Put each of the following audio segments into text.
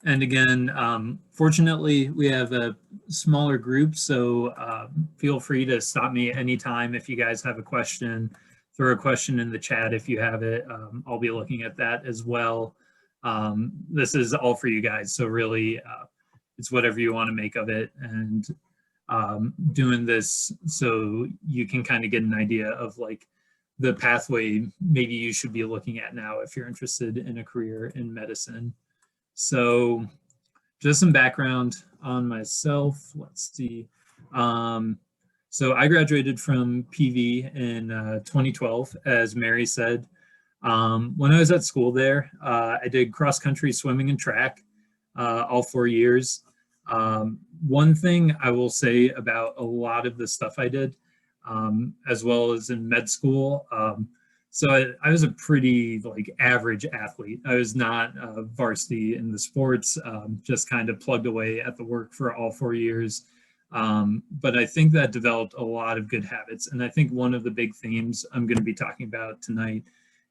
And again, fortunately, we have a smaller group, so feel free to stop me anytime if you guys have a question. Throw a question in the chat if you have it. I'll be looking at that as well. This is all for you guys, so really it's whatever you want to make of it, and doing this so you can kind of get an idea of like the pathway maybe you should be looking at now if you're interested in a career in medicine. So just some background on myself. Let's see. So I graduated from PV in 2012, as Mary said. When I was at school there, I did cross-country swimming and track all 4 years. One thing I will say about a lot of the stuff I did, as well as in med school, so I was a pretty like average athlete. I was not varsity in the sports, just kind of plugged away at the work for all 4 years. But I think that developed a lot of good habits. And I think one of the big themes I'm going to be talking about tonight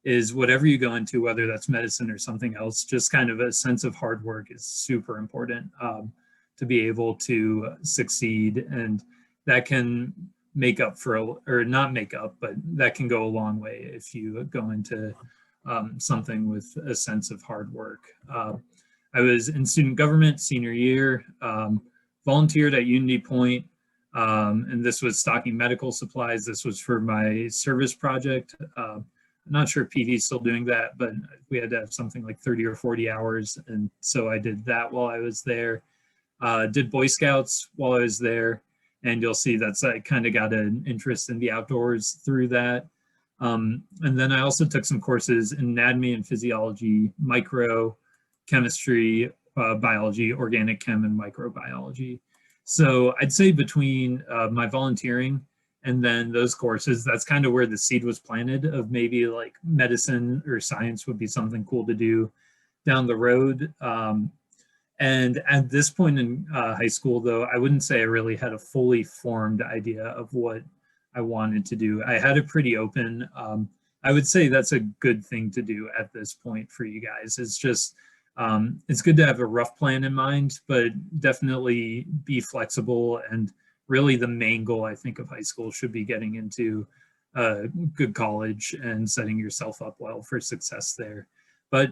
is whatever you go into, whether that's medicine or something else, just kind of a sense of hard work is super important to be able to succeed. And that can make up for, or not make up, but that can go a long way if you go into something with a sense of hard work. I was in student government senior year, volunteered at Unity Point, and this was stocking medical supplies. This was for my service project. I'm not sure if PV is still doing that, but we had to have something like 30 or 40 hours. And so I did that while I was there. Did Boy Scouts while I was there. And you'll see that's I kind of got an interest in the outdoors through that. And then I also took some courses in anatomy and physiology, micro, chemistry, biology, organic chem, and microbiology. So I'd say between my volunteering and then those courses, that's kind of where the seed was planted of maybe like medicine or science would be something cool to do down the road. And at this point in high school, though, I wouldn't say I really had a fully formed idea of what I wanted to do. I had it pretty open. I would say that's a good thing to do at this point for you guys. It's just, it's good to have a rough plan in mind, but definitely be flexible. And really the main goal, I think, of high school should be getting into a good college and setting yourself up well for success there. But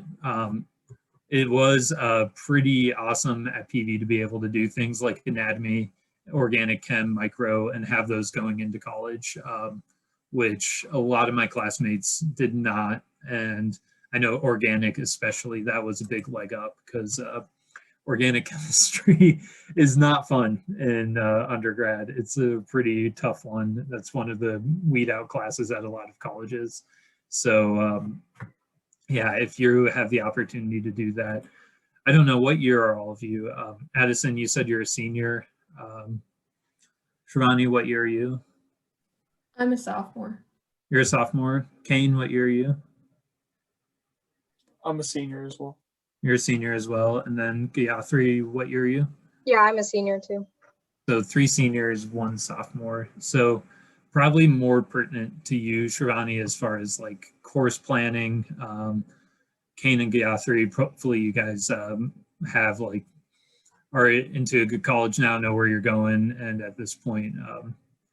it was pretty awesome at PV to be able to do things like anatomy, organic chem, micro, and have those going into college, which a lot of my classmates did not. And I know organic especially, that was a big leg up because organic chemistry is not fun in undergrad. It's a pretty tough one. That's one of the weed out classes at a lot of colleges. So yeah, if you have the opportunity to do that. I don't know, what year are all of you? Addison, you said you're a senior. Shivani, what year are you? I'm a sophomore. You're a sophomore. Kane, what year are you? I'm a senior as well. You're a senior as well. And then Gayatri, what year are you? Yeah, I'm a senior too. So 3 seniors, 1 sophomore. So probably more pertinent to you, Shivani, as far as like course planning. Kane and Gayatri, hopefully you guys have like, are into a good college now, know where you're going, and at this point,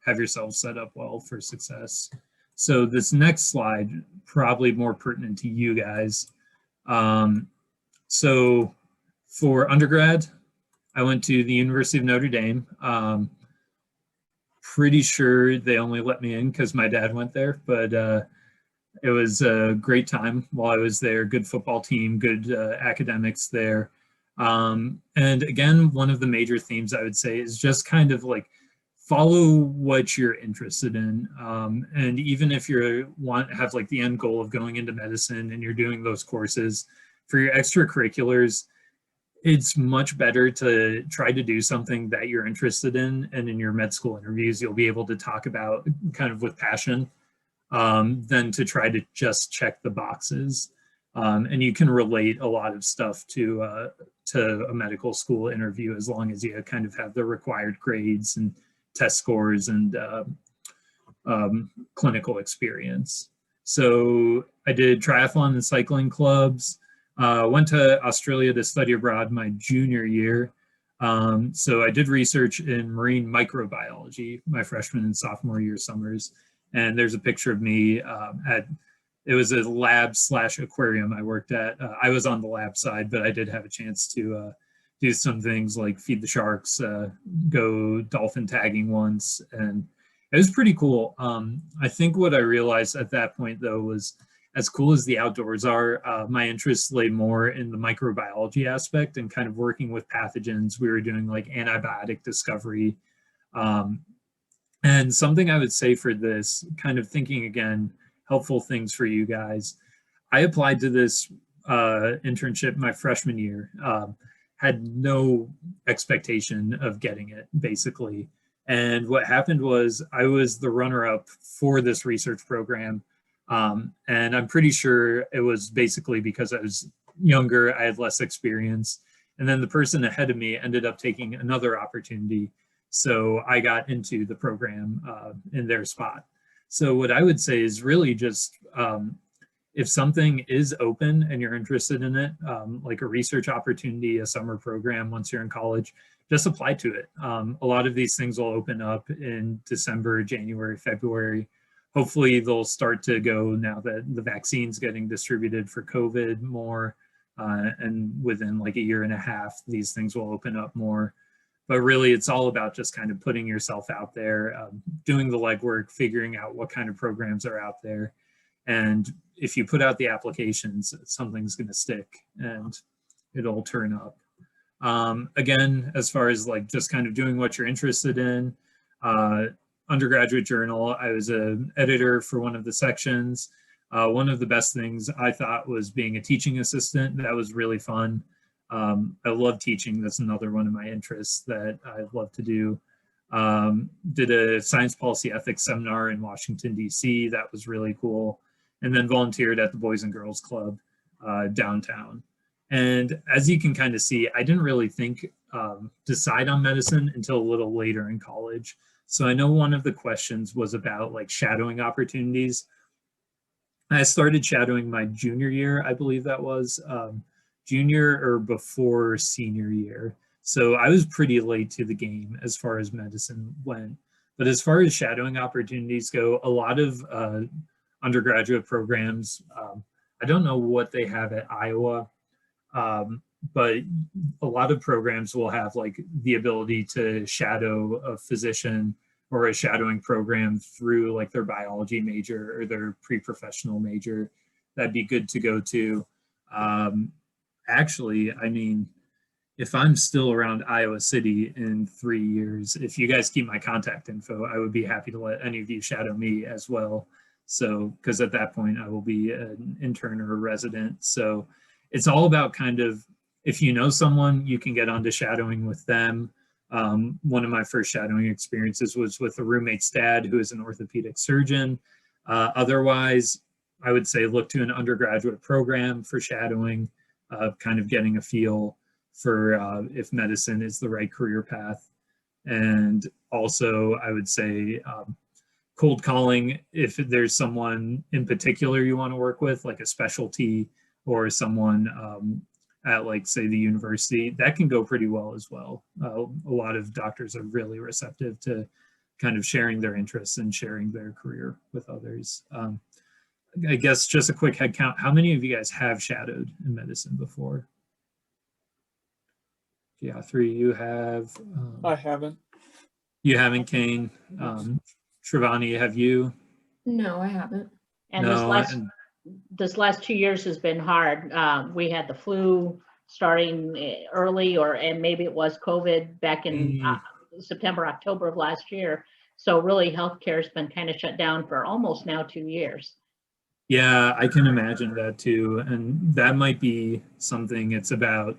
have yourself set up well for success. So this next slide, probably more pertinent to you guys. So for undergrad, I went to the University of Notre Dame. Pretty sure they only let me in because my dad went there, but it was a great time while I was there. Good football team, good academics there. And again, one of the major themes I would say is just kind of like follow what you're interested in. And even if you have like the end goal of going into medicine and you're doing those courses, for your extracurriculars, it's much better to try to do something that you're interested in. And in your med school interviews, you'll be able to talk about kind of with passion than to try to just check the boxes. And you can relate a lot of stuff to a medical school interview as long as you kind of have the required grades and test scores and clinical experience. So I did triathlon and cycling clubs. Went to Australia to study abroad my junior year. So I did research in marine microbiology my freshman and sophomore year summers. And there's a picture of me it was a lab / aquarium I worked at. I was on the lab side, but I did have a chance to do some things like feed the sharks, go dolphin tagging once, and it was pretty cool. I think what I realized at that point, though, was as cool as the outdoors are, my interests lay more in the microbiology aspect and kind of working with pathogens. We were doing like antibiotic discovery. And something I would say for this, kind of thinking again, helpful things for you guys. I applied to this internship my freshman year, had no expectation of getting it, basically. And what happened was I was the runner-up for this research program. And I'm pretty sure it was basically because I was younger, I had less experience. And then the person ahead of me ended up taking another opportunity. So I got into the program in their spot. So what I would say is really just if something is open and you're interested in it, like a research opportunity, a summer program once you're in college, just apply to it. A lot of these things will open up in December, January, February. Hopefully they'll start to go now that the vaccine's getting distributed for COVID more, and within like a year and a half, these things will open up more. But really, it's all about just kind of putting yourself out there, doing the legwork, figuring out what kind of programs are out there. And if you put out the applications, something's going to stick and it'll turn up. Again, as far as like just kind of doing what you're interested in, undergraduate journal, I was an editor for one of the sections. One of the best things I thought was being a teaching assistant. That was really fun. I love teaching. That's another one of my interests that I love to do. Did a science policy ethics seminar in Washington, D.C. That was really cool. And then volunteered at the Boys and Girls Club downtown. And as you can kind of see, I didn't really decide on medicine until a little later in college. So I know one of the questions was about like shadowing opportunities. I started shadowing my junior year, I believe that was. Junior or before senior year. So I was pretty late to the game as far as medicine went. But as far as shadowing opportunities go, a lot of undergraduate programs, I don't know what they have at Iowa, but a lot of programs will have like the ability to shadow a physician or a shadowing program through like their biology major or their pre-professional major. That'd be good to go to. Actually, I mean, if I'm still around Iowa City in 3 years, if you guys keep my contact info, I would be happy to let any of you shadow me as well. So, because at that point I will be an intern or a resident. So it's all about kind of, if you know someone, you can get onto shadowing with them. One of my first shadowing experiences was with a roommate's dad who is an orthopedic surgeon. Otherwise, I would say look to an undergraduate program for shadowing. Kind of getting a feel for if medicine is the right career path. And also, I would say cold calling, if there's someone in particular you want to work with, like a specialty or someone at like, say, the university, that can go pretty well as well. A lot of doctors are really receptive to kind of sharing their interests and sharing their career with others. I guess just a quick head count. How many of you guys have shadowed in medicine before? Yeah, 3. You have. I haven't. You haven't, Kane. Shravani, have you? No, I haven't. And no, this last 2 years has been hard. We had the flu starting early, and maybe it was COVID back in September, October of last year. So really healthcare has been kind of shut down for almost now 2 years. Yeah, I can imagine that too. And that might be something it's about.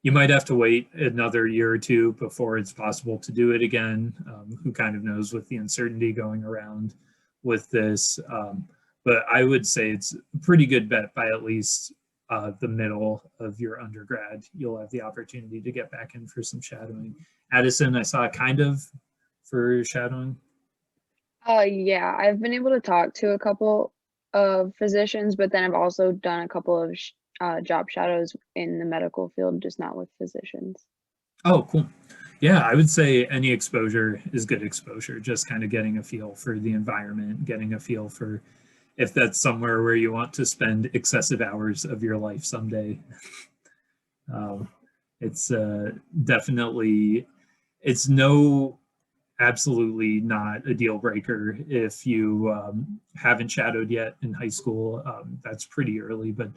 You might have to wait another year or two before it's possible to do it again. Who kind of knows with the uncertainty going around with this. But I would say it's a pretty good bet by at least the middle of your undergrad, you'll have the opportunity to get back in for some shadowing. Addison, I saw kind of for shadowing. Yeah, I've been able to talk to a couple of physicians, but then I've also done a couple of job shadows in the medical field, just not with physicians. Oh, cool. Yeah, I would say any exposure is good exposure, just kind of getting a feel for the environment, getting a feel for if that's somewhere where you want to spend excessive hours of your life someday. It's definitely, it's absolutely not a deal breaker if you haven't shadowed yet in high school. That's pretty early, but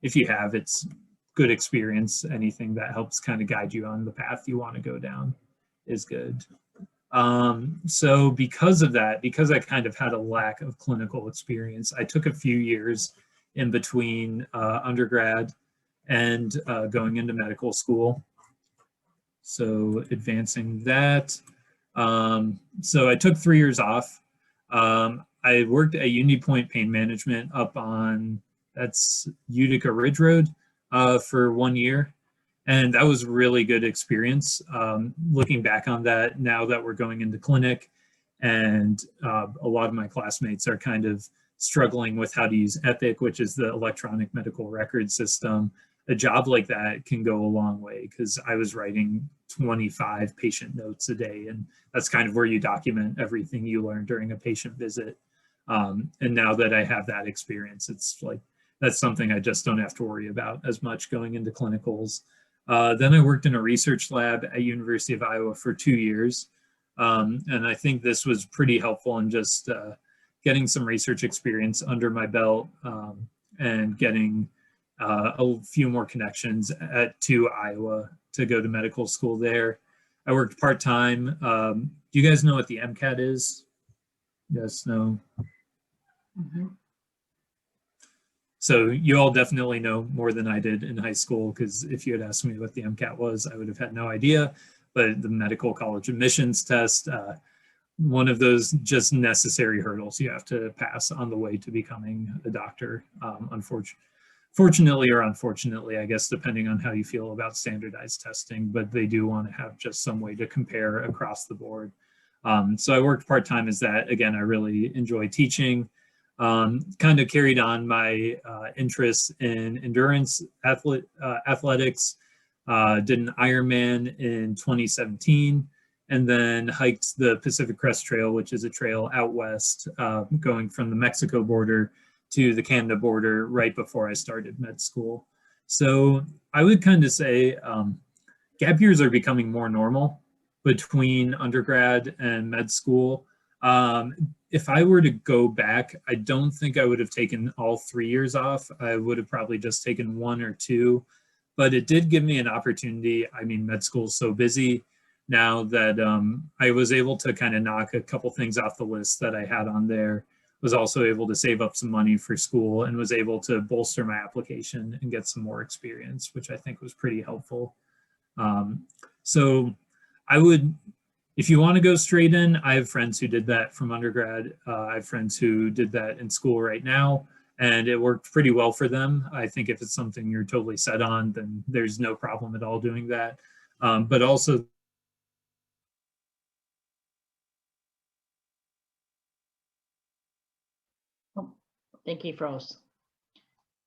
if you have, it's good experience. Anything that helps kind of guide you on the path you want to go down is good. So because of that, because I kind of had a lack of clinical experience, I took a few years in between undergrad and going into medical school. So advancing that. So I took 3 years off. I worked at UniPoint Pain Management up on, that's Utica Ridge Road, for 1 year. And that was really good experience. Looking back on that, now that we're going into clinic, and a lot of my classmates are kind of struggling with how to use Epic, which is the electronic medical record system. A job like that can go a long way, because I was writing 25 patient notes a day, and that's kind of where you document everything you learn during a patient visit. And now that I have that experience, it's like, that's something I just don't have to worry about as much going into clinicals. Then I worked in a research lab at University of Iowa for 2 years. And I think this was pretty helpful in just getting some research experience under my belt, and getting a few more connections to Iowa to go to medical school there. I worked part-time. Do you guys know what the MCAT is? Yes, no? Mm-hmm. So you all definitely know more than I did in high school, because if you had asked me what the MCAT was, I would have had no idea. But the medical college admissions test, one of those just necessary hurdles you have to pass on the way to becoming a doctor. Fortunately or unfortunately, I guess, depending on how you feel about standardized testing, but they do want to have just some way to compare across the board. So I worked part-time as that. Again, I really enjoy teaching. Kind of carried on my interest in endurance athletics, did an Ironman in 2017, and then hiked the Pacific Crest Trail, which is a trail out west, going from the Mexico border to the Canada border right before I started med school. So I would kind of say gap years are becoming more normal between undergrad and med school. If I were to go back, I don't think I would have taken all 3 years off. I would have probably just taken 1 or 2, but it did give me an opportunity. I mean, med school is so busy now that I was able to kind of knock a couple things off the list that I had on there. Was also able to save up some money for school, and was able to bolster my application and get some more experience, which I think was pretty helpful. So I would, if you want to go straight in, I have friends who did that from undergrad. I have friends who did that in school right now, and it worked pretty well for them. I think if it's something you're totally set on, then there's no problem at all doing that. But also, I think he froze.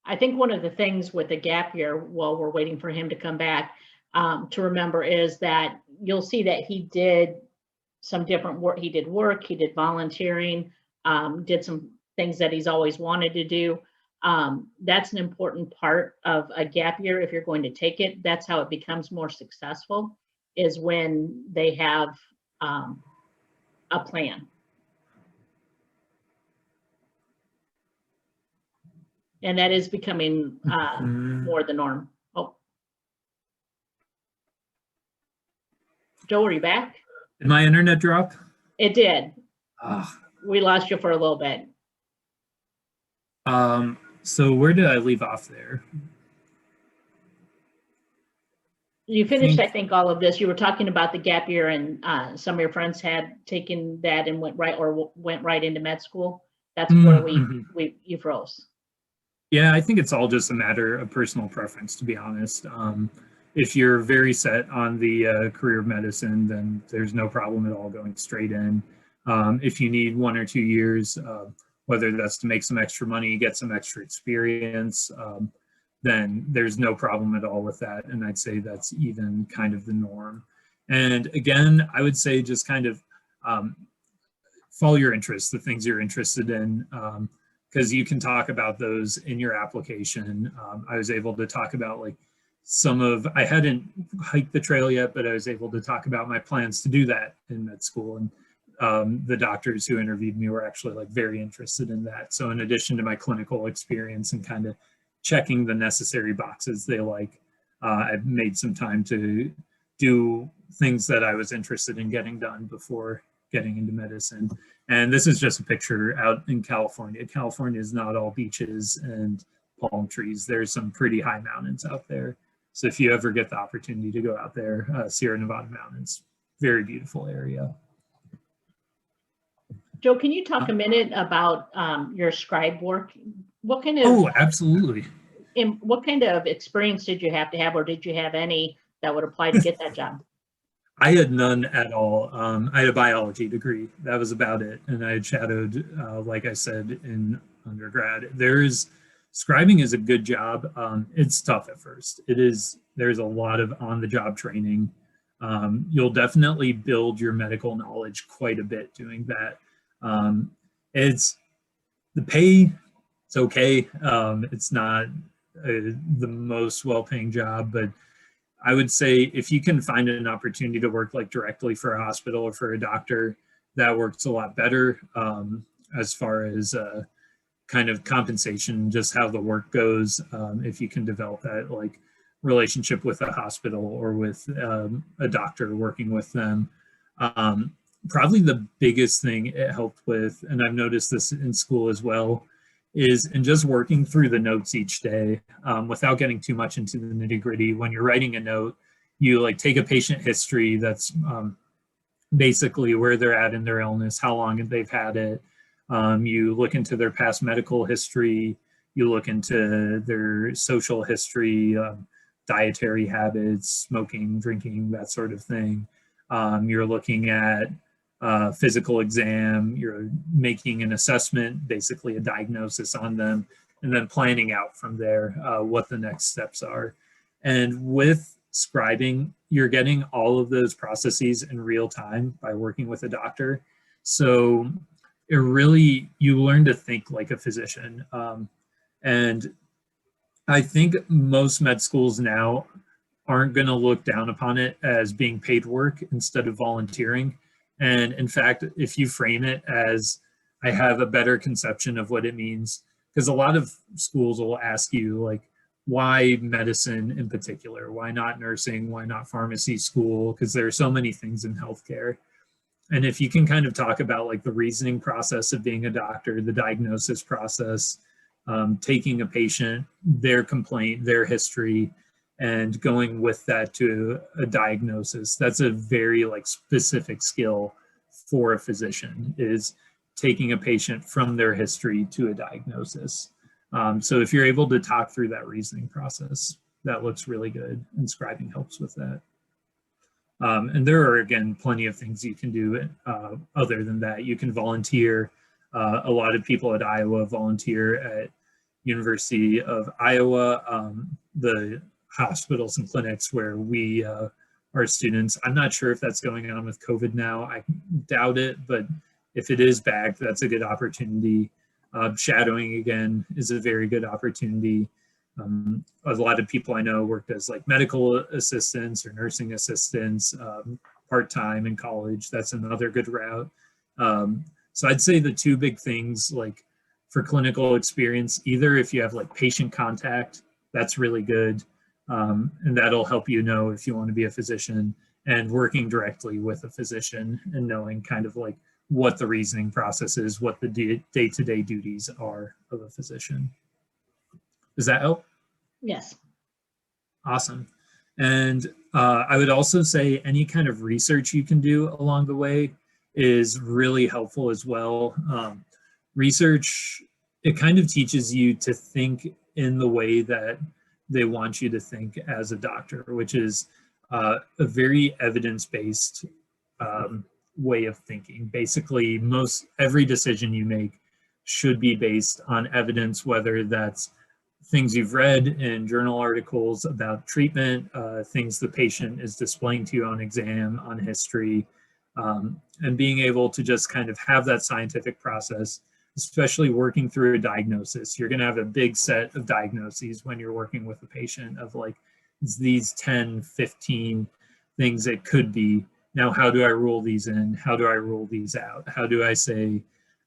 I think one of the things with the gap year, while we're waiting for him to come back, to remember is that you'll see that he did some different work. He did work, he did volunteering, did some things that he's always wanted to do. That's an important part of a gap year if you're going to take it. That's how it becomes more successful, is when they have a plan. And that is becoming more the norm. Oh. Joe, are you back? did my internet drop? It did. Oh. We lost you for a little bit. So where did I leave off there? You finished, I think, all of this. You were talking about the gap year, and some of your friends had taken that and went right into med school. That's where you froze. Yeah, I think it's all just a matter of personal preference, to be honest. If you're very set on the career of medicine, then there's no problem at all going straight in. If you need 1 or 2 years, whether that's to make some extra money, get some extra experience, then there's no problem at all with that. And I'd say that's even kind of the norm. And again, I would say just kind of follow your interests, the things you're interested in, because you can talk about those in your application. I was able to talk about like I hadn't hiked the trail yet, but I was able to talk about my plans to do that in med school. And the doctors who interviewed me were actually like very interested in that. So in addition to my clinical experience and kind of checking the necessary boxes they like, I've made some time to do things that I was interested in getting done before getting into medicine. And this is just a picture out in California. California is not all beaches and palm trees. There's some pretty high mountains out there. So if you ever get the opportunity to go out there, Sierra Nevada mountains, very beautiful area. Joe, can you talk a minute about your scribe work? What kind of Oh, absolutely. what kind of experience did you have to have, or did you have any that would apply to get that job? I had none at all. I had a biology degree. That was about it. And I had shadowed, like I said, in undergrad. Scribing is a good job. It's tough at first. There's a lot of on-the-job training. You'll definitely build your medical knowledge quite a bit doing that. It's the pay, it's okay. It's not the most well-paying job, but I would say if you can find an opportunity to work like directly for a hospital or for a doctor, that works a lot better as far as kind of compensation, just how the work goes. If you can develop that like relationship with a hospital or with a doctor, working with them. Probably the biggest thing it helped with, and I've noticed this in school as well, is in just working through the notes each day without getting too much into the nitty gritty. When you're writing a note, you like take a patient history that's basically where they're at in their illness, how long they've had it. You look into their past medical history, you look into their social history, dietary habits, smoking, drinking, that sort of thing. You're looking at physical exam, you're making an assessment, basically a diagnosis on them, and then planning out from there what the next steps are. And with scribing, you're getting all of those processes in real time by working with a doctor. So you learn to think like a physician. And I think most med schools now aren't going to look down upon it as being paid work instead of volunteering. And in fact, if you frame it as, I have a better conception of what it means, because a lot of schools will ask you like, why medicine in particular? Why not nursing? Why not pharmacy school? Because there are so many things in healthcare. And if you can kind of talk about like the reasoning process of being a doctor, the diagnosis process, taking a patient, their complaint, their history, and going with that to a diagnosis. That's a very like specific skill for a physician, is taking a patient from their history to a diagnosis. So if you're able to talk through that reasoning process, that looks really good, and scribing helps with that. And there are, again, plenty of things you can do other than that. You can volunteer. A lot of people at Iowa volunteer at University of Iowa, the hospitals and clinics where we are students. I'm not sure if that's going on with COVID now. I doubt it, but if it is back, that's a good opportunity. Shadowing, again, is a very good opportunity. A lot of people I know worked as like medical assistants or nursing assistants part-time in college. That's another good route. So I'd say the two big things, like for clinical experience, either if you have like patient contact, that's really good. And that'll help you know if you want to be a physician, and working directly with a physician and knowing kind of like what the reasoning process is, what the day-to-day duties are of a physician. Does that help? Yes. Awesome. And I would also say any kind of research you can do along the way is really helpful as well. Research, it kind of teaches you to think in the way that they want you to think as a doctor, which is a very evidence-based way of thinking. Basically, every decision you make should be based on evidence, whether that's things you've read in journal articles about treatment, things the patient is displaying to you on exam, on history, and being able to just kind of have that scientific process, especially working through a diagnosis. You're going to have a big set of diagnoses when you're working with a patient of like these 10, 15 things it could be. Now, how do I rule these in? How do I rule these out? How do I say,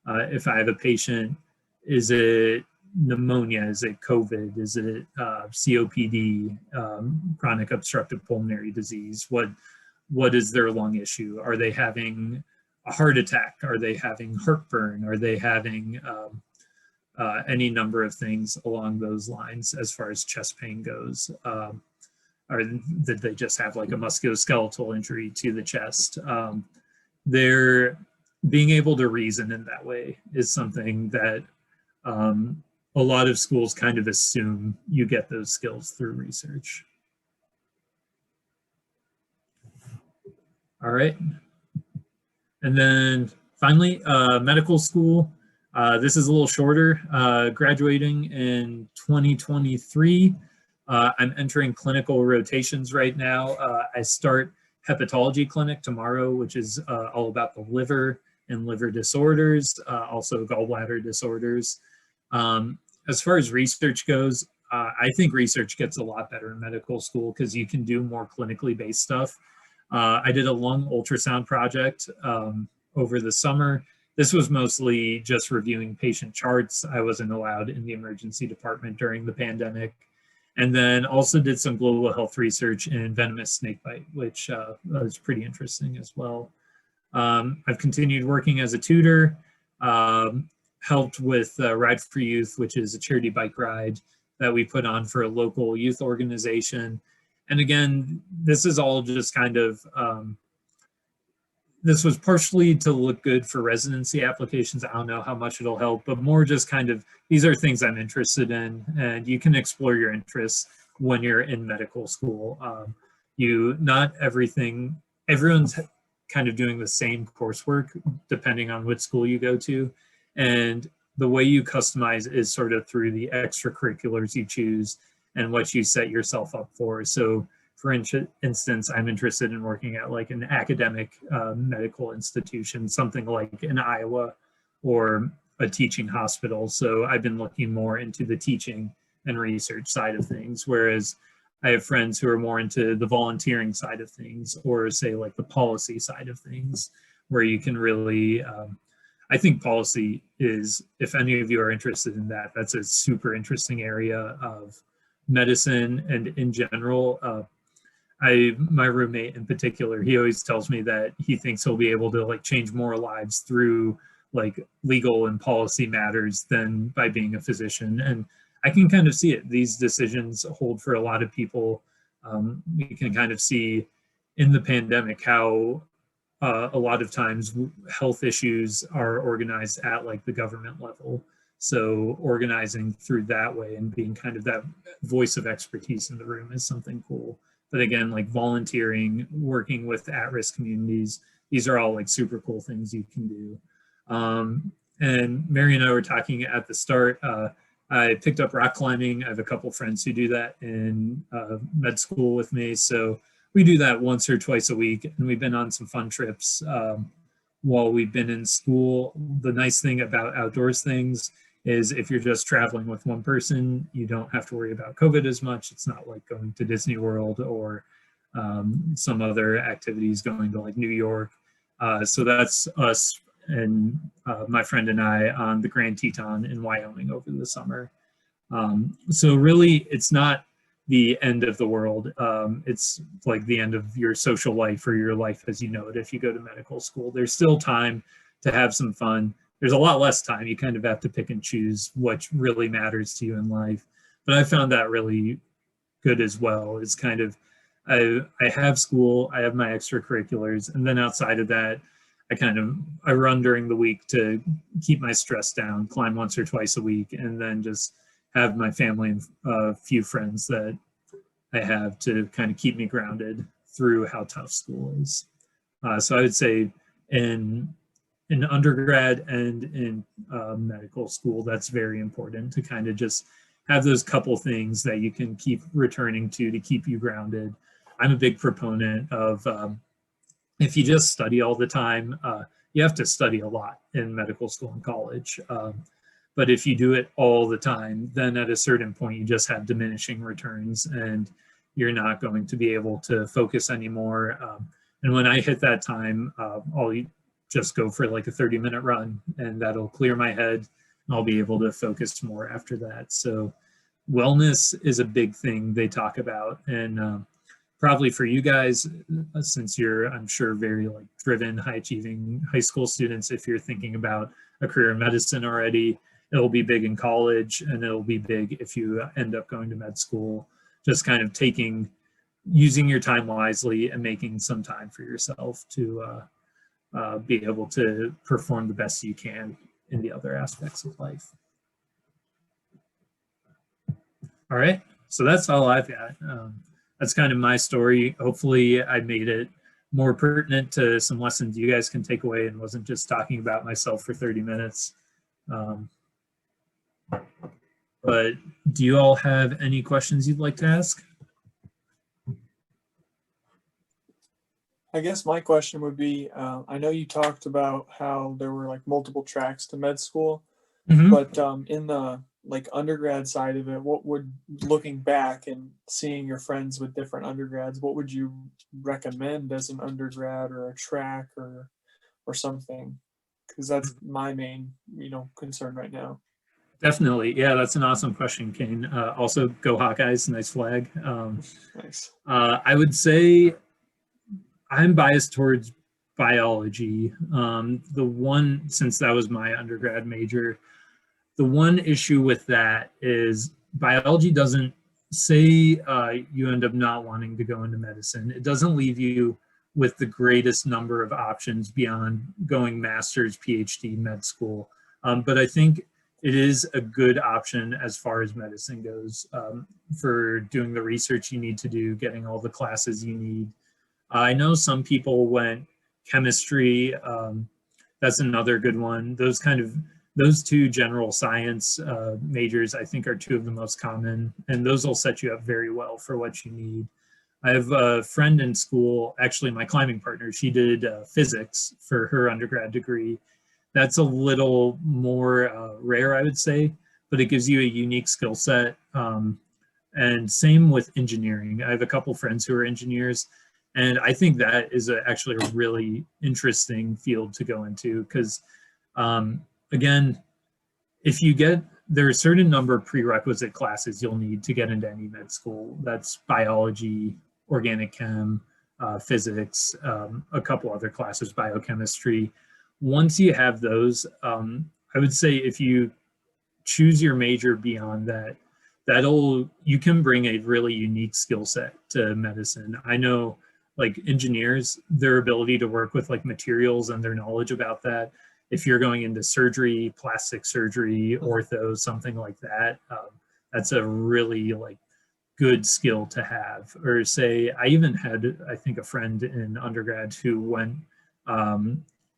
if I have a patient, is it pneumonia? Is it COVID? Is it COPD, chronic obstructive pulmonary disease? What is their lung issue? Are they having a heart attack? Are they having heartburn? Are they having any number of things along those lines as far as chest pain goes? Or did they just have like a musculoskeletal injury to the chest? They're being able to reason in that way is something that a lot of schools kind of assume you get those skills through research. All right. And then finally, medical school. This is a little shorter, graduating in 2023. I'm entering clinical rotations right now. I start hepatology clinic tomorrow, which is all about the liver and liver disorders, also gallbladder disorders. As far as research goes, I think research gets a lot better in medical school because you can do more clinically based stuff. I did a lung ultrasound project over the summer. This was mostly just reviewing patient charts. I wasn't allowed in the emergency department during the pandemic. And then also did some global health research in venomous snakebite, which was pretty interesting as well. I've continued working as a tutor, helped with Ride for Youth, which is a charity bike ride that we put on for a local youth organization. And again, this is all just kind of, this was partially to look good for residency applications. I don't know how much it'll help, but more just kind of, these are things I'm interested in, and you can explore your interests when you're in medical school. Not everything, everyone's kind of doing the same coursework depending on which school you go to. And the way you customize is sort of through the extracurriculars you choose and what you set yourself up for. So for instance, I'm interested in working at like an academic medical institution, something like in Iowa, or a teaching hospital. So I've been looking more into the teaching and research side of things, whereas I have friends who are more into the volunteering side of things, or say like the policy side of things, where you can really, I think policy is, if any of you are interested in that, that's a super interesting area of medicine and in general. My roommate in particular, he always tells me that he thinks he'll be able to like change more lives through like legal and policy matters than by being a physician. And I can kind of see it. These decisions hold for a lot of people. We can kind of see in the pandemic how a lot of times health issues are organized at like the government level. So organizing through that way and being kind of that voice of expertise in the room is something cool. But again, like volunteering, working with at-risk communities, these are all like super cool things you can do. And Mary and I were talking at the start, I picked up rock climbing. I have a couple friends who do that in med school with me. So we do that once or twice a week, and we've been on some fun trips while we've been in school. The nice thing about outdoors things is if you're just traveling with one person, you don't have to worry about COVID as much. It's not like going to Disney World or some other activities, going to like New York. So that's us and my friend and I on the Grand Teton in Wyoming over the summer. So really, it's not the end of the world. It's like the end of your social life or your life as you know it if you go to medical school. There's still time to have some fun. There's a lot less time. You kind of have to pick and choose what really matters to you in life. But I found that really good as well. It's kind of, I have school, I have my extracurriculars, and then outside of that, I run during the week to keep my stress down, climb once or twice a week, and then just have my family and a few friends that I have to kind of keep me grounded through how tough school is. So I would say in in undergrad and in medical school. That's very important to kind of just have those couple things that you can keep returning to keep you grounded. I'm a big proponent of if you just study all the time, you have to study a lot in medical school and college. But if you do it all the time, then at a certain point, you just have diminishing returns and you're not going to be able to focus anymore. And when I hit that time, I'll just go for like a 30-minute run and that'll clear my head and I'll be able to focus more after that. So wellness is a big thing they talk about. And probably for you guys, since you're, I'm sure, very like driven, high achieving high school students, if you're thinking about a career in medicine already, it'll be big in college and it'll be big if you end up going to med school. Just kind of using your time wisely and making some time for yourself to be able to perform the best you can in the other aspects of life. All right, so that's all I've got. That's kind of my story. Hopefully I made it more pertinent to some lessons you guys can take away and wasn't just talking about myself for 30 minutes. But do you all have any questions you'd like to ask? I guess my question would be, I know you talked about how there were like multiple tracks to med school, but in the like undergrad side of it, what would, looking back and seeing your friends with different undergrads, what would you recommend as an undergrad or a track or something? Because that's my main, concern right now. Definitely. Yeah, that's an awesome question, Kane. Also, go Hawkeyes, nice flag. Nice. I would say I'm biased towards biology. Since that was my undergrad major, the one issue with that is biology doesn't say you end up not wanting to go into medicine. It doesn't leave you with the greatest number of options beyond going master's, PhD, med school. But I think it is a good option as far as medicine goes for doing the research you need to do, getting all the classes you need. I know some people went chemistry. That's another good one. Those two general science majors, I think, are two of the most common, and those will set you up very well for what you need. I have a friend in school, actually my climbing partner, she did physics for her undergrad degree. That's a little more rare, I would say, but it gives you a unique skill set. And same with engineering. I have a couple friends who are engineers, and I think that is actually a really interesting field to go into because, again, there are a certain number of prerequisite classes you'll need to get into any med school. That's biology, organic chem, physics, a couple other classes, biochemistry. Once you have those, I would say if you choose your major beyond that, you can bring a really unique skill set to medicine. I know like engineers, their ability to work with like materials and their knowledge about that, if you're going into surgery, plastic surgery, ortho, something like that, that's a really like good skill to have. Or say, I even had, I think, a friend in undergrad who went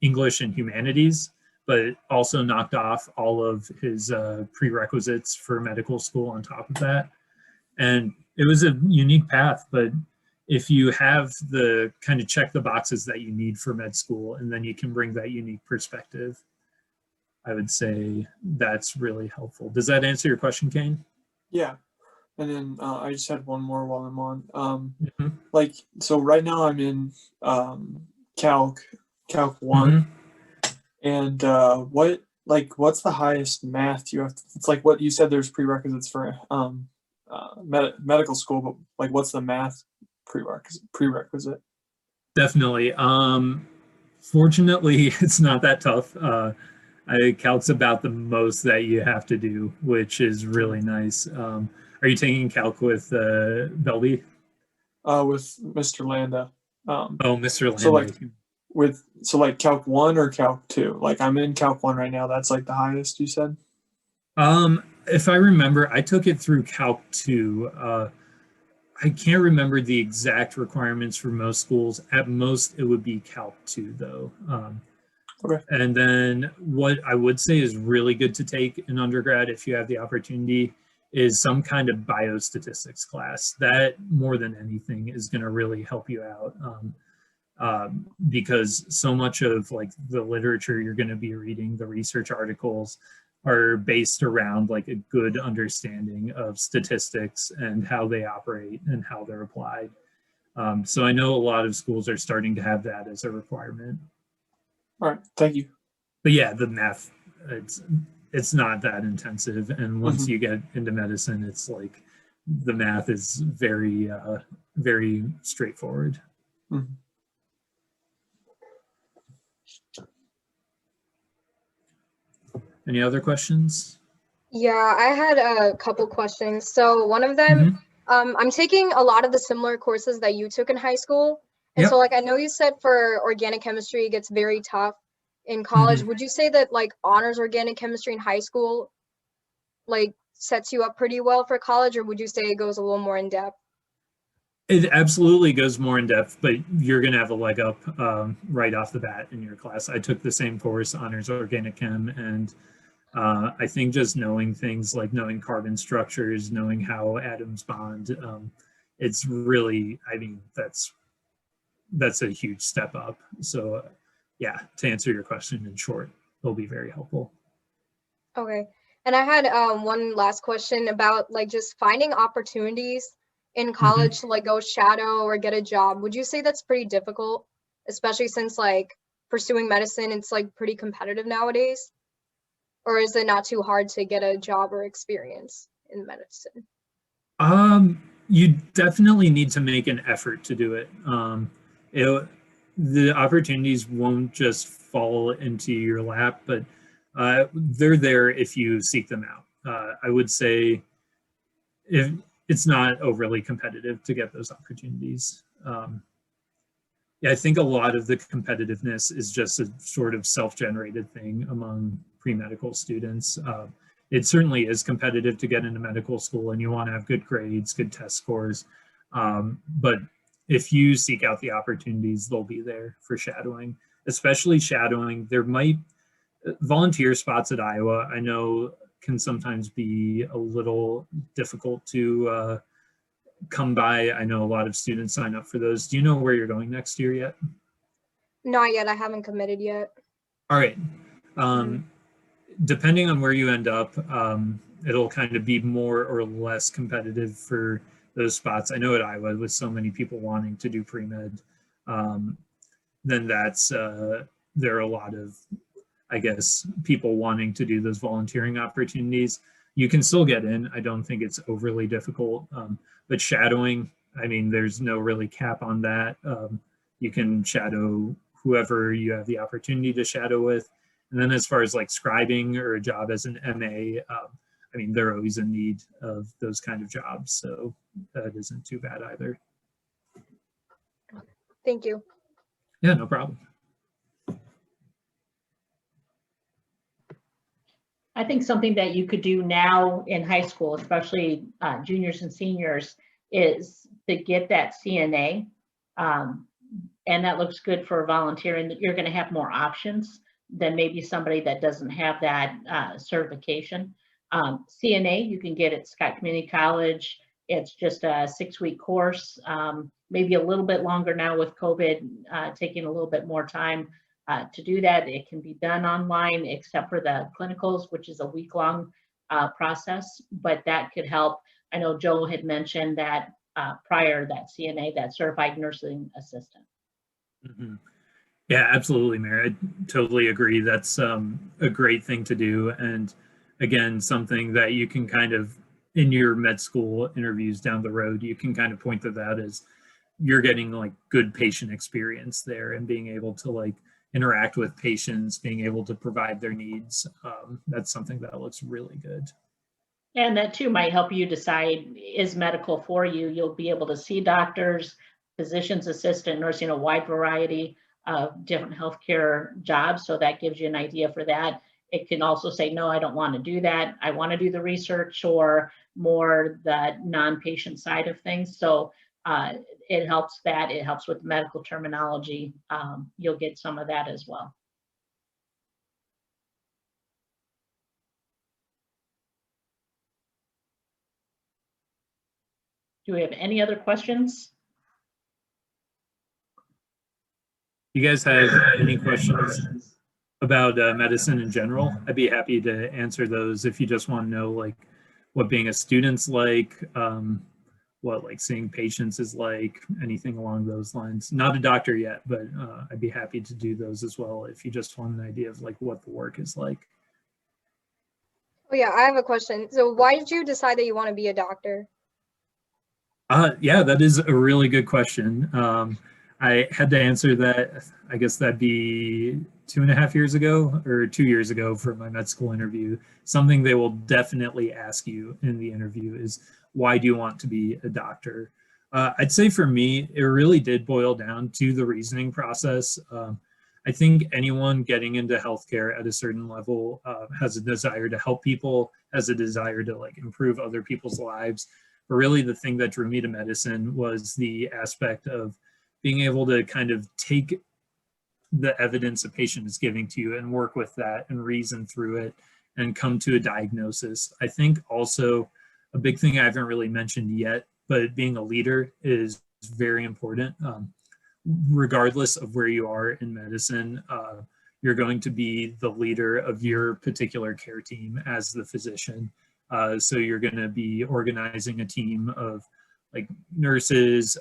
English and humanities, but also knocked off all of his prerequisites for medical school on top of that. And it was a unique path, but if you have the kind of check the boxes that you need for med school, and then you can bring that unique perspective, I would say that's really helpful. Does that answer your question, Kane? Yeah. And then I just had one more while I'm on. Like, so right now I'm in Calc 1. And what's the highest math you have to, it's like what you said, there's prerequisites for medical school, but like what's the math prerequisite? Definitely. Fortunately, it's not that tough. Calc's about the most that you have to do, which is really nice. Are you taking Calc with Belby? With Mr. Landa. Mr. Landa. So like Calc 1 or Calc 2? Like I'm in Calc 1 right now. That's like the highest you said? If I remember, I took it through Calc 2. I can't remember the exact requirements for most schools. At most, it would be Calc 2, though. Okay. And then what I would say is really good to take in undergrad if you have the opportunity is some kind of biostatistics class. That more than anything is going to really help you out. Because so much of like the literature you're going to be reading, the research articles are based around like a good understanding of statistics and how they operate and how they're applied. So I know a lot of schools are starting to have that as a requirement. All right, thank you. But yeah, the math, it's not that intensive. And once you get into medicine, it's like the math is very, very straightforward. Any other questions? Yeah, I had a couple questions. So one of them, I'm taking a lot of the similar courses that you took in high school. And so like, I know you said for organic chemistry, it gets very tough in college. Would you say that like honors organic chemistry in high school, like sets you up pretty well for college, or would you say it goes a little more in depth? It absolutely goes more in depth, but you're going to have a leg up right off the bat in your class. I took the same course, honors organic chem, and I think just knowing things like knowing carbon structures, knowing how atoms bond, it's really, I mean, that's a huge step up. So yeah, to answer your question in short, it'll be very helpful. Okay. And I had one last question about like just finding opportunities in college to like go shadow or get a job. Would you say that's pretty difficult, especially since like pursuing medicine, it's like pretty competitive nowadays? Or is it not too hard to get a job or experience in medicine? You definitely need to make an effort to do it. The opportunities won't just fall into your lap, but they're there if you seek them out. I would say if it's not overly competitive to get those opportunities. Yeah, I think a lot of the competitiveness is just a sort of self-generated thing among pre-medical students. It certainly is competitive to get into medical school, and you want to have good grades, good test scores. But if you seek out the opportunities, they'll be there for shadowing, especially shadowing. There might volunteer spots at Iowa, I know can sometimes be a little difficult to come by. I know a lot of students sign up for those. Do you know where you're going next year yet? Not yet. I haven't committed yet. All right. Depending on where you end up, it'll kind of be more or less competitive for those spots. I know at Iowa, with so many people wanting to do pre-med, then that's, there are a lot of, I guess, people wanting to do those volunteering opportunities. You can still get in. I don't think it's overly difficult, but shadowing, I mean, there's no really cap on that. You can shadow whoever you have the opportunity to shadow with. And then as far as like scribing or a job as an MA, I mean, they're always in need of those kind of jobs. So that isn't too bad either. Thank you. Yeah, no problem. I think something that you could do now in high school, especially juniors and seniors, is to get that CNA. And that looks good for volunteering, that you're going to have more options than maybe somebody that doesn't have that certification. CNA, you can get at Scott Community College. It's just a 6-week course, maybe a little bit longer now with COVID, taking a little bit more time to do that. It can be done online except for the clinicals, which is a week-long process, but that could help. I know Joe had mentioned that prior, that CNA, that Certified Nursing Assistant. Yeah, absolutely, Mary. I totally agree. That's a great thing to do. And again, something that you can kind of, in your med school interviews down the road, you can kind of point to that as you're getting like good patient experience there and being able to like interact with patients, being able to provide their needs. That's something that looks really good. And that too might help you decide, is medical for you? You'll be able to see doctors, physician's assistant, nursing, a wide variety of different healthcare jobs. So that gives you an idea for that. It can also say, no, I don't want to do that. I want to do the research or more the non-patient side of things. So it helps that. It helps with medical terminology. You'll get some of that as well. Do we have any other questions? You guys have any questions about medicine in general? I'd be happy to answer those if you just want to know like what being a student's like, what like seeing patients is like, anything along those lines. Not a doctor yet, but I'd be happy to do those as well if you just want an idea of like what the work is like. Oh yeah, I have a question. So why did you decide that you want to be a doctor? Yeah, that is a really good question. I had to answer that, I guess that'd be 2.5 years ago or 2 years ago for my med school interview. Something they will definitely ask you in the interview is, why do you want to be a doctor? I'd say for me, it really did boil down to the reasoning process. I think anyone getting into healthcare at a certain level has a desire to help people, has a desire to like improve other people's lives. But really the thing that drew me to medicine was the aspect of being able to kind of take the evidence a patient is giving to you and work with that and reason through it and come to a diagnosis. I think also a big thing I haven't really mentioned yet, but being a leader is very important. Regardless of where you are in medicine, you're going to be the leader of your particular care team as the physician. So you're going to be organizing a team of like nurses,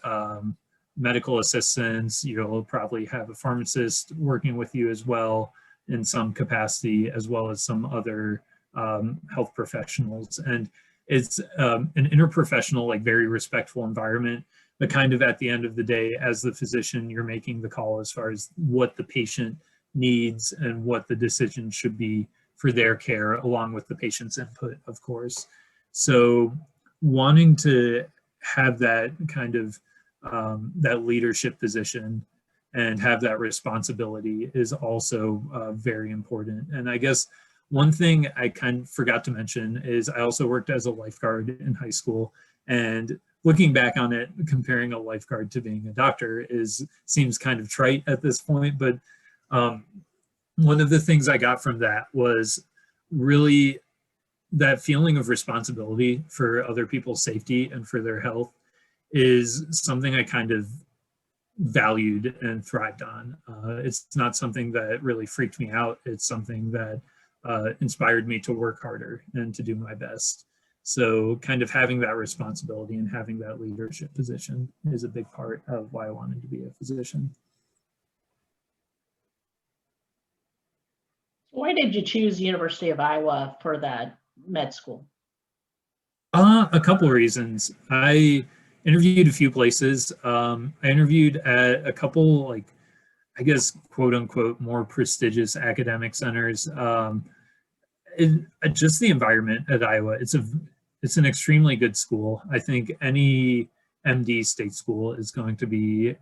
medical assistants. You'll probably have a pharmacist working with you as well in some capacity, as well as some other health professionals. And it's an interprofessional, like very respectful environment, but kind of at the end of the day, as the physician, you're making the call as far as what the patient needs and what the decision should be for their care, along with the patient's input, of course. So wanting to have that kind of that leadership position and have that responsibility is also very important. And I guess one thing I kind of forgot to mention is I also worked as a lifeguard in high school. And looking back on it, comparing a lifeguard to being a doctor seems kind of trite at this point, but one of the things I got from that was really that feeling of responsibility for other people's safety and for their health is something I kind of valued and thrived on. It's not something that really freaked me out. It's something that inspired me to work harder and to do my best. So kind of having that responsibility and having that leadership position is a big part of why I wanted to be a physician. Why did you choose University of Iowa for that med school? A couple of reasons. I interviewed a few places. I interviewed at a couple, like, I guess, quote unquote, more prestigious academic centers. Just the environment at Iowa, it's an extremely good school. I think any MD state school is going to be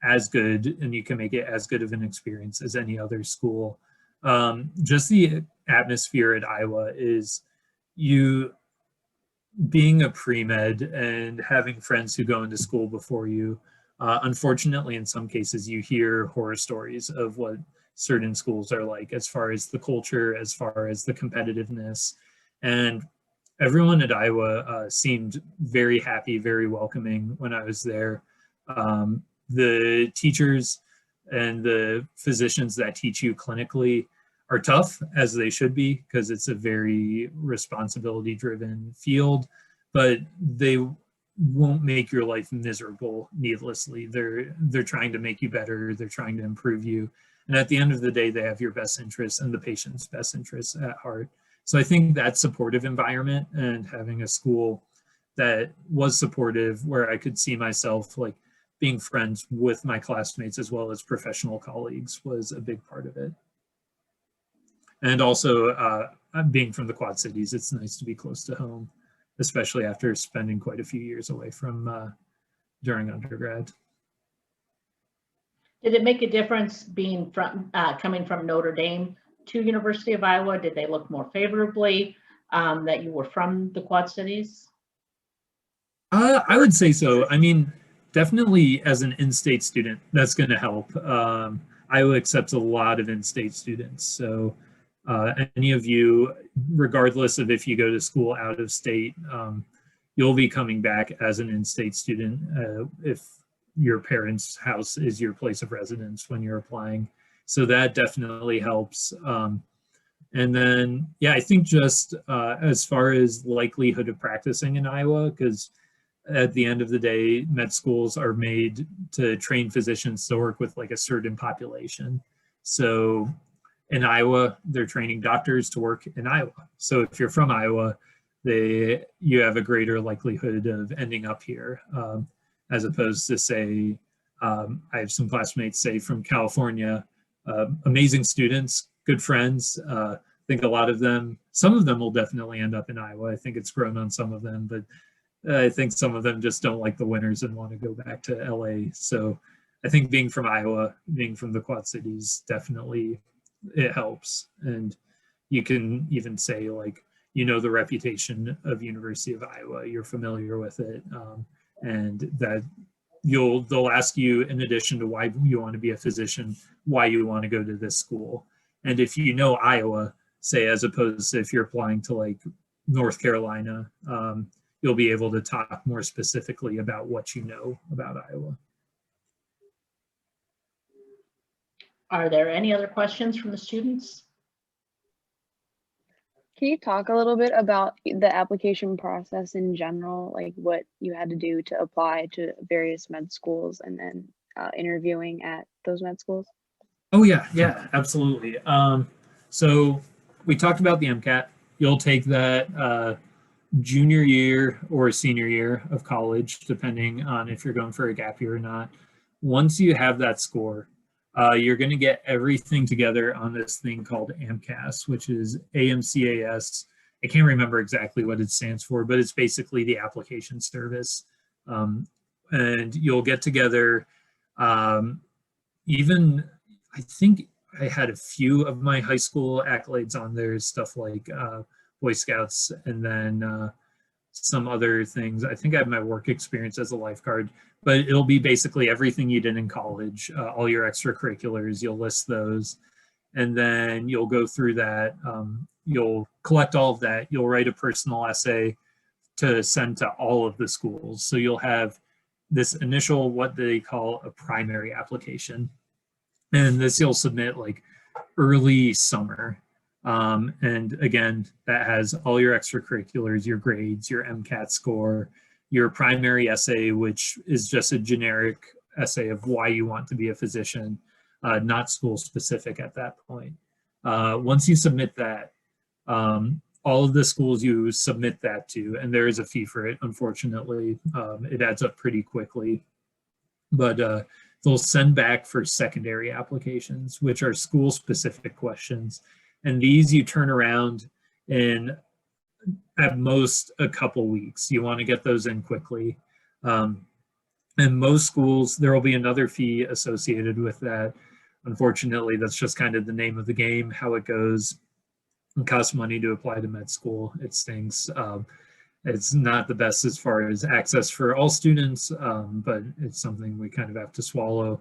as good, and you can make it as good of an experience as any other school. Just the atmosphere at Iowa is being a pre-med and having friends who go into school before you. Unfortunately, in some cases, you hear horror stories of what certain schools are like as far as the culture, as far as the competitiveness. And everyone at Iowa seemed very happy, very welcoming when I was there. The teachers and the physicians that teach you clinically are tough, as they should be, because it's a very responsibility-driven field, but they won't make your life miserable needlessly. They're trying to make you better. They're trying to improve you. And at the end of the day, they have your best interests and the patient's best interests at heart. So I think that supportive environment and having a school that was supportive, where I could see myself like being friends with my classmates as well as professional colleagues, was a big part of it. And also being from the Quad Cities, it's nice to be close to home, especially after spending quite a few years away from during undergrad. Did it make a difference being from coming from Notre Dame to University of Iowa? Did they look more favorably that you were from the Quad Cities? I would say so. I mean, definitely as an in-state student, that's going to help. Iowa accepts a lot of in-state students. So any of you, regardless of if you go to school out of state, you'll be coming back as an in-state student if your parents' house is your place of residence when you're applying. So that definitely helps. And then, yeah, I think just as far as likelihood of practicing in Iowa, because at the end of the day, med schools are made to train physicians to work with like a certain population. So in Iowa, they're training doctors to work in Iowa. So if you're from Iowa, you have a greater likelihood of ending up here, as opposed to say, I have some classmates, say from California, amazing students, good friends. I think a lot of them, some of them will definitely end up in Iowa. I think it's grown on some of them, but I think some of them just don't like the winters and want to go back to LA. So I think being from Iowa, being from the Quad Cities, definitely it helps. And you can even say like, you know, the reputation of University of Iowa, you're familiar with it, and that they'll ask you, in addition to why you want to be a physician, why you want to go to this school. And if you know Iowa, say, as opposed to if you're applying to like North Carolina, you'll be able to talk more specifically about what you know about Iowa. Are there any other questions from the students? Can you talk a little bit about the application process in general, like what you had to do to apply to various med schools and then interviewing at those med schools? Oh yeah, absolutely. So we talked about the MCAT. You'll take that junior year or senior year of college, depending on if you're going for a gap year or not. Once you have that score, you're going to get everything together on this thing called AMCAS, which is AMCAS. I can't remember exactly what it stands for, but it's basically the application service. And you'll get together, even, I think I had a few of my high school accolades on there, stuff like Boy Scouts, and then some other things. I think I have my work experience as a lifeguard, but it'll be basically everything you did in college, all your extracurriculars, you'll list those, and then you'll go through that. You'll collect all of that. You'll write a personal essay to send to all of the schools. So you'll have this initial, what they call a primary application. And this you'll submit like early summer. And again, that has all your extracurriculars, your grades, your MCAT score, your primary essay, which is just a generic essay of why you want to be a physician, not school specific at that point. Once you submit that, all of the schools you submit that to, and there is a fee for it, unfortunately, it adds up pretty quickly, but they'll send back for secondary applications, which are school specific questions. And these you turn around in at most a couple weeks. You want to get those in quickly. And most schools, there will be another fee associated with that. Unfortunately, that's just kind of the name of the game, how it goes. It costs money to apply to med school. It stinks. It's not the best as far as access for all students, but it's something we kind of have to swallow.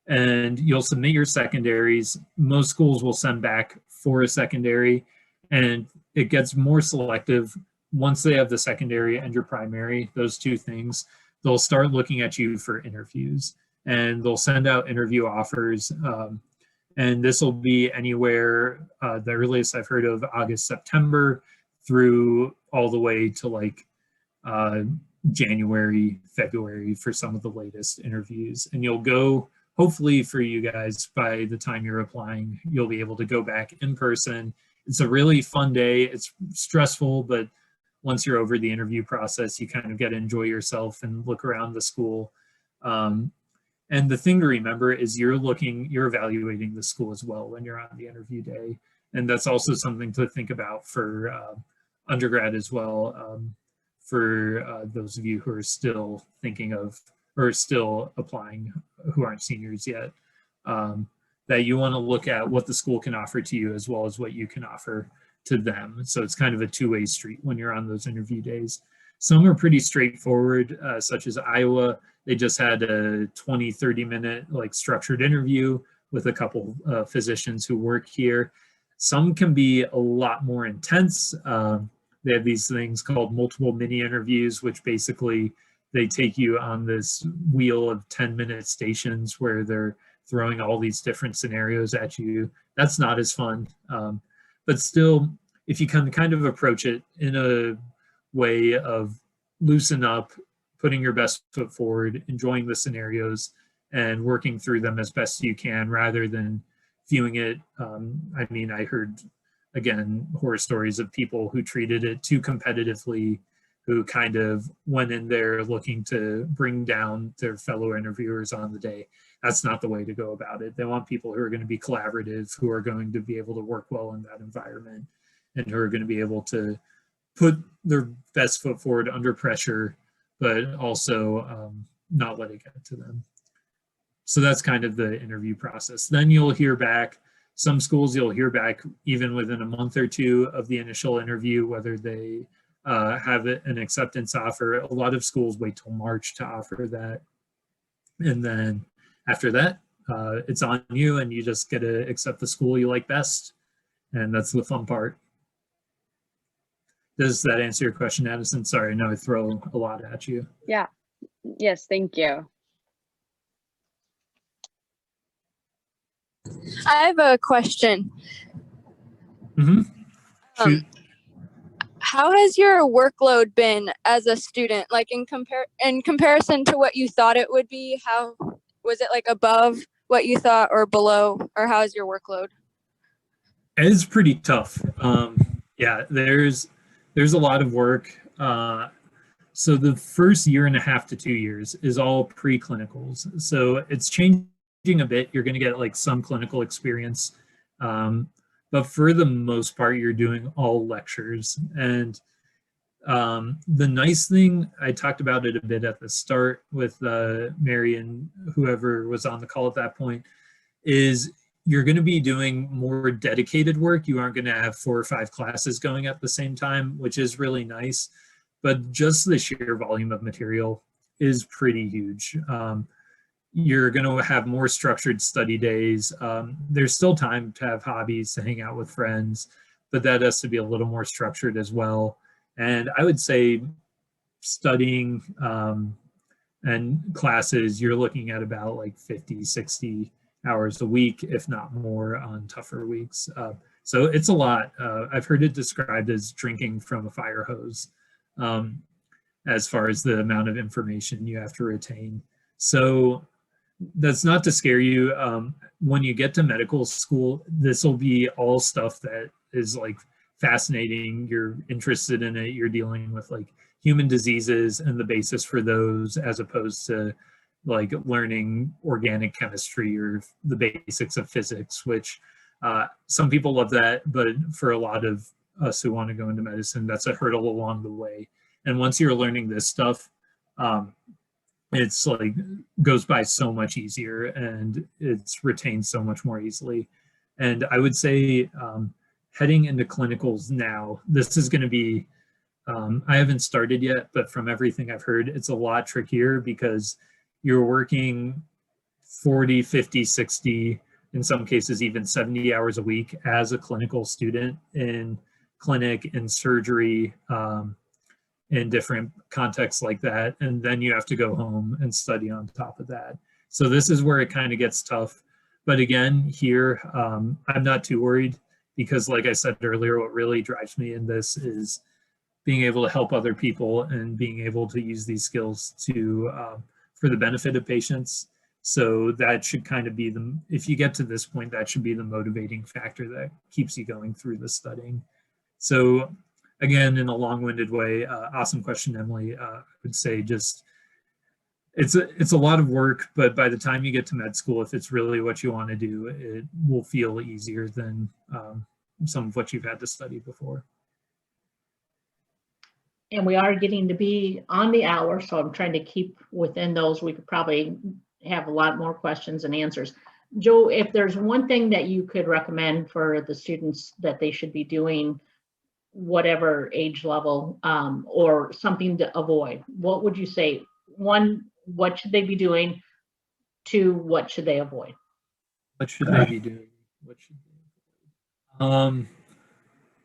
And you'll submit your secondaries. Most schools will send back for a secondary, and it gets more selective once they have the secondary and your primary, those two things. They'll start looking at you for interviews, and they'll send out interview offers. And this will be anywhere, the earliest I've heard of, August, September, through all the way to like January, February for some of the latest interviews. And you'll go, hopefully for you guys, by the time you're applying, you'll be able to go back in person. It's a really fun day. It's stressful, but once you're over the interview process, you kind of get to enjoy yourself and look around the school. And the thing to remember is you're evaluating the school as well when you're on the interview day. And that's also something to think about for undergrad as well, for those of you who are still thinking of, or still applying, who aren't seniors yet, that you want to look at what the school can offer to you as well as what you can offer to them. So it's kind of a two-way street when you're on those interview days. Some are pretty straightforward, such as Iowa. They just had a 20-30 minute like structured interview with a couple physicians who work here. Some can be a lot more intense. they have these things called multiple mini interviews, which basically they take you on this wheel of 10-minute stations where they're throwing all these different scenarios at you. That's not as fun. But still, if you can kind of approach it in a way of loosen up, putting your best foot forward, enjoying the scenarios, and working through them as best you can rather than viewing it. I mean, I heard, again, horror stories of people who treated it too competitively, who kind of went in there looking to bring down their fellow interviewers on the day. That's not the way to go about it. They want people who are going to be collaborative, who are going to be able to work well in that environment, and who are going to be able to put their best foot forward under pressure, but also not let it get to them. So that's kind of the interview process. Then you'll hear back. Some schools you'll hear back even within a month or two of the initial interview, whether they have an acceptance offer. A lot of schools wait till March to offer that. And then after that, it's on you, and you just get to accept the school you like best. And that's the fun part. Does that answer your question, Addison? Sorry, I know I throw a lot at you. Yeah. Yes, thank you. I have a question. How has your workload been as a student? Like in comparison to what you thought it would be, how was it, like above what you thought or below, or how is your workload? It's pretty tough. Yeah, there's a lot of work. So the first year and a half to 2 years is all pre-clinicals. So it's changing a bit. You're going to get like some clinical experience. But for the most part, you're doing all lectures. And the nice thing, I talked about it a bit at the start with Mary and whoever was on the call at that point, is you're going to be doing more dedicated work. You aren't going to have 4 or 5 classes going at the same time, which is really nice. But just the sheer volume of material is pretty huge. You're going to have more structured study days. There's still time to have hobbies, to hang out with friends, but that has to be a little more structured as well. And I would say studying and classes, you're looking at about like 50, 60 hours a week, if not more, on tougher weeks. So it's a lot. I've heard it described as drinking from a fire hose as far as the amount of information you have to retain. So that's not to scare you. When you get to medical school, this will be all stuff that is like fascinating. You're interested in it. You're dealing with like human diseases and the basis for those, as opposed to like learning organic chemistry or the basics of physics, which some people love that, but for a lot of us who want to go into medicine, that's a hurdle along the way. And once you're learning this stuff, it's like goes by so much easier, and it's retained so much more easily. And I would say heading into clinicals now, this is going to be, I haven't started yet, but from everything I've heard, it's a lot trickier because you're working 40, 50, 60, in some cases even 70 hours a week as a clinical student in clinic, in surgery, in different contexts like that. And then you have to go home and study on top of that. So this is where it kind of gets tough. But again, here, I'm not too worried, because like I said earlier, what really drives me in this is being able to help other people and being able to use these skills to for the benefit of patients. So that should kind of be the, if you get to this point, that should be the motivating factor that keeps you going through the studying. So again, in a long-winded way, awesome question, Emily. I would say just, it's a lot of work, but by the time you get to med school, if it's really what you want to do, it will feel easier than some of what you've had to study before. And we are getting to be on the hour, so I'm trying to keep within those. We could probably have a lot more questions and answers. Joe, if there's one thing that you could recommend for the students that they should be doing, whatever age level, or something to avoid, what would you say? 1, what should they be doing? 2, what should they avoid? What should they be doing? What should they avoid?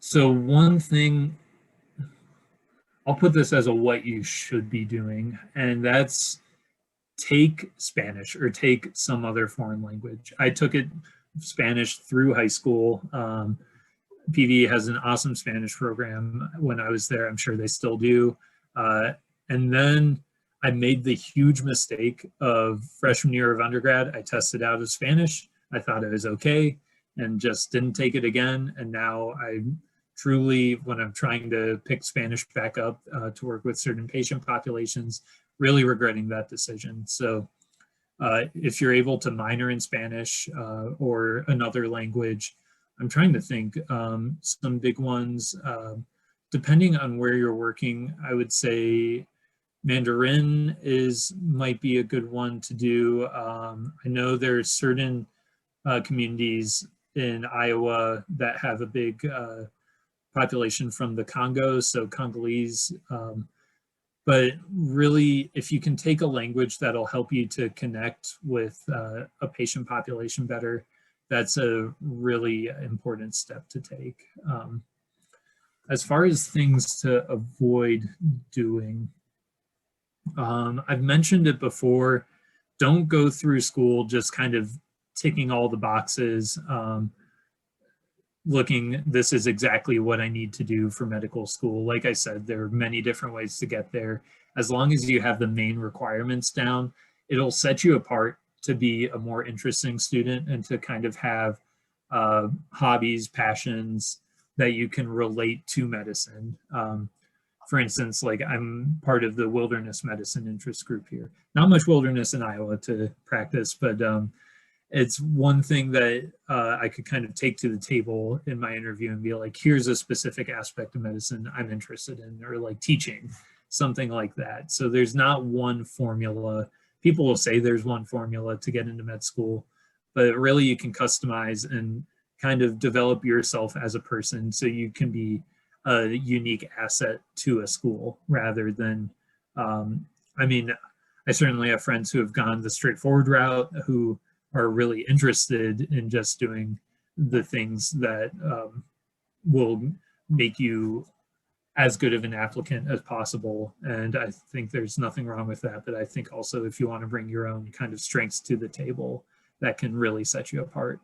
So one thing, I'll put this as a what you should be doing, and that's take Spanish or take some other foreign language. I took Spanish through high school. PV has an awesome Spanish program. When I was there, I'm sure they still do. And then I made the huge mistake of freshman year of undergrad. I tested out of Spanish. I thought it was okay and just didn't take it again. And now I truly, when I'm trying to pick Spanish back up to work with certain patient populations, really regretting that decision. So if you're able to minor in Spanish or another language, I'm trying to think some big ones, depending on where you're working, I would say Mandarin might be a good one to do. I know there's certain communities in Iowa that have a big population from the Congo, so Congolese. But really, if you can take a language that'll help you to connect with a patient population better, that's a really important step to take. As far as things to avoid doing, I've mentioned it before, don't go through school just kind of ticking all the boxes, looking, this is exactly what I need to do for medical school. Like I said, there are many different ways to get there. As long as you have the main requirements down, it'll set you apart to be a more interesting student and to kind of have hobbies, passions that you can relate to medicine. For instance, like I'm part of the wilderness medicine interest group here. Not much wilderness in Iowa to practice, but it's one thing that I could kind of take to the table in my interview and be like, here's a specific aspect of medicine I'm interested in, or like teaching, something like that. So there's not one formula. People will say there's one formula to get into med school, but really you can customize and kind of develop yourself as a person so you can be a unique asset to a school rather than, I mean, I certainly have friends who have gone the straightforward route who are really interested in just doing the things that will make you as good of an applicant as possible. And I think there's nothing wrong with that. But I think also if you want to bring your own kind of strengths to the table, that can really set you apart.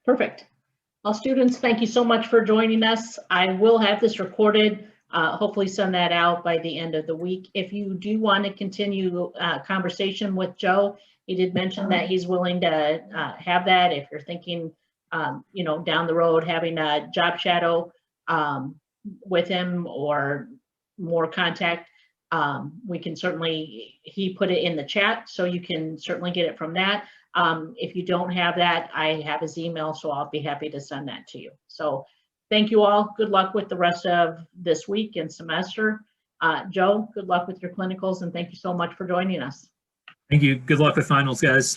Perfect. Well, students, thank you so much for joining us. I will have this recorded, hopefully send that out by the end of the week. If you do want to continue conversation with Joe, he did mention that he's willing to have that. If you're thinking, you know, down the road, having a job shadow with him or more contact, we can certainly, he put it in the chat, so you can certainly get it from that. If you don't have that, I have his email, so I'll be happy to send that to you. So thank you all. Good luck with the rest of this week and semester. Joe, good luck with your clinicals, and thank you so much for joining us. Thank you. Good luck with finals, guys.